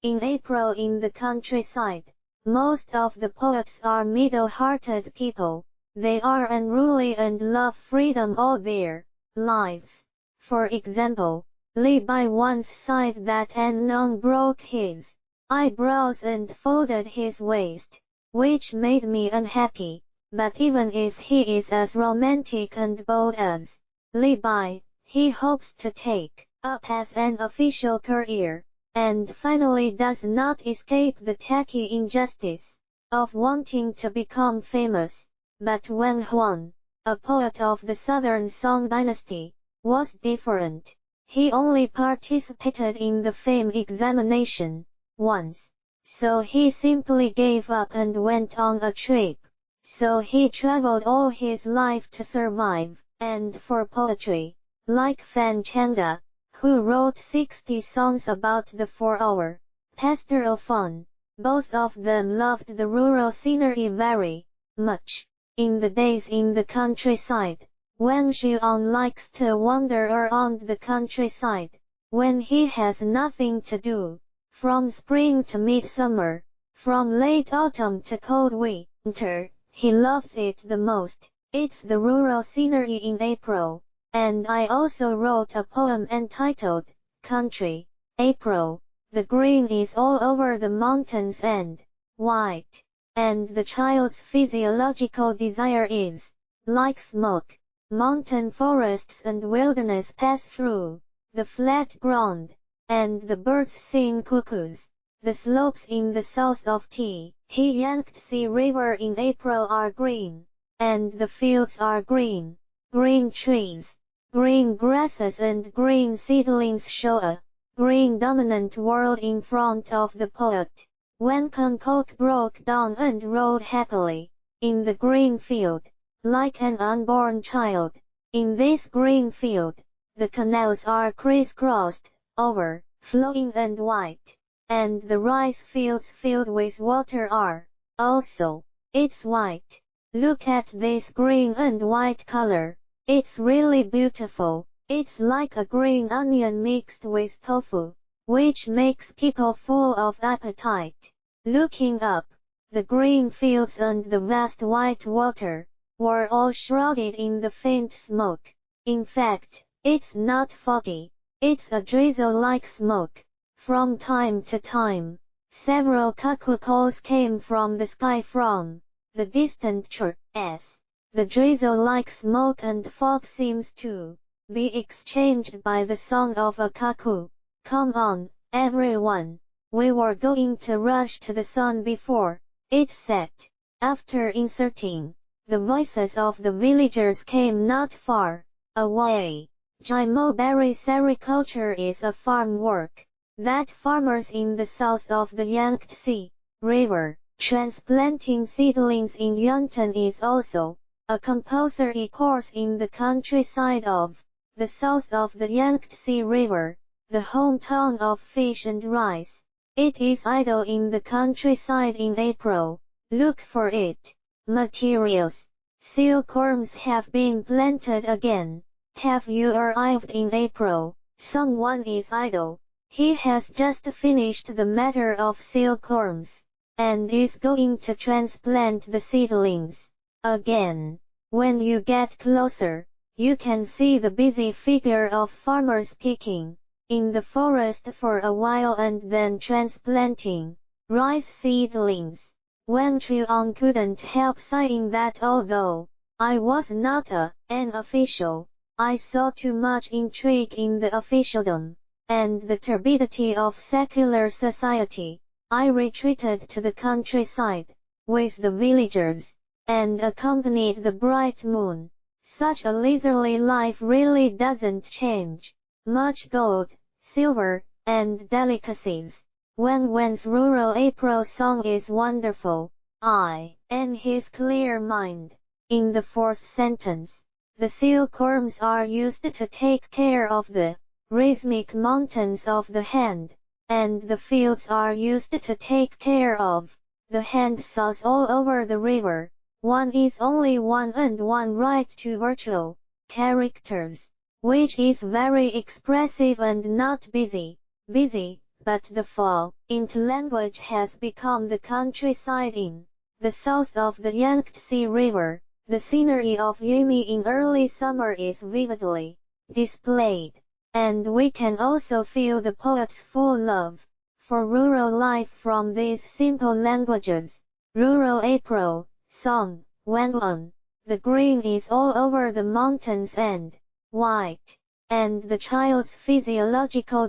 In April in the countryside, most of the poets are middle-hearted people. They are unruly and love freedom all their lives. For example, Li Bai once sighed that an nun broke his eyebrows and folded his waist, which made me unhappy. But even if he is as romantic and bold as Li Bai, he hopes to take up as an official career, and finally does not escape the tacky injustice of wanting to become famous. But Weng Juan, a poet of the Southern Song Dynasty, was different. He only participated in the fame examination once, so he simply gave up and went on a trip. So he traveled all his life to survive, and for poetry, like Fan Changda, who wrote 60 songs about the 4-hour pastoral fun. Both of them loved the rural scenery very much. In the days in the countryside, Weng Juan likes to wander around the countryside when he has nothing to do. From spring to midsummer, from late autumn to cold winter, he loves it the most. It's the rural scenery in April. And I also wrote a poem entitled Country, April. The green is all over the mountains and white, and the child's physiological desire is like smoke. Mountain forests and wilderness pass through the flat ground, and the birds sing cuckoos. The slopes in the south of Yangtze River in April are green, and the fields are green. Green trees, green grasses and green seedlings show a green dominant world in front of the poet. When Kok broke down and rode happily in the green field, like an unborn child. In this green field, the canals are crisscrossed, overflowing and white, and the rice fields filled with water are also. It's white. Look at this green and white color. It's really beautiful. It's like a green onion mixed with tofu, which makes people full of appetite. Looking up, the green fields and the vast white water were all shrouded in the faint smoke. In fact, it's not foggy. It's a drizzle-like smoke. From time to time, several cuckoo calls came from the sky from the distant churches. The drizzle-like smoke and fog seems to be exchanged by the song of a cuckoo. Come on, everyone. We were going to rush to the sun before it set. After inserting the voices of the villagers came not far away. Berry sericulture is a farm work that farmers in the south of the Yangtze River. Transplanting seedlings in Yangtze is also a compulsory course in the countryside of the south of the Yangtze River, the hometown of fish and rice. It is idle in the countryside in April. Look for it. Materials. Silkworms have been planted again. Have you arrived in April? Someone is idle. He has just finished the matter of silkworms, and is going to transplant the seedlings again. When you get closer, you can see the busy figure of farmers picking in the forest for a while and then transplanting rice seedlings. Weng Juan couldn't help sighing that although I was not an official, I saw too much intrigue in the officialdom, and the turbidity of secular society. I retreated to the countryside with the villagers, and accompanied the bright moon. Such a leisurely life really doesn't change much. Gold, silver, and delicacies. Weng Juan's rural April song is wonderful. In his clear mind. In the fourth sentence, the silkworms are used to take care of the rhythmic mountains of the hand, and the fields are used to take care of the hand saws all over the river. One is only one and one right to virtual characters, which is very expressive and not busy. but the fall into language has become the countryside in the south of the Yangtze River. The scenery of Yumi in early summer is vividly displayed, and we can also feel the poet's full love for rural life from these simple languages. Rural April Song, Weng Juan. The green is all over the mountains and white, and the child's physiological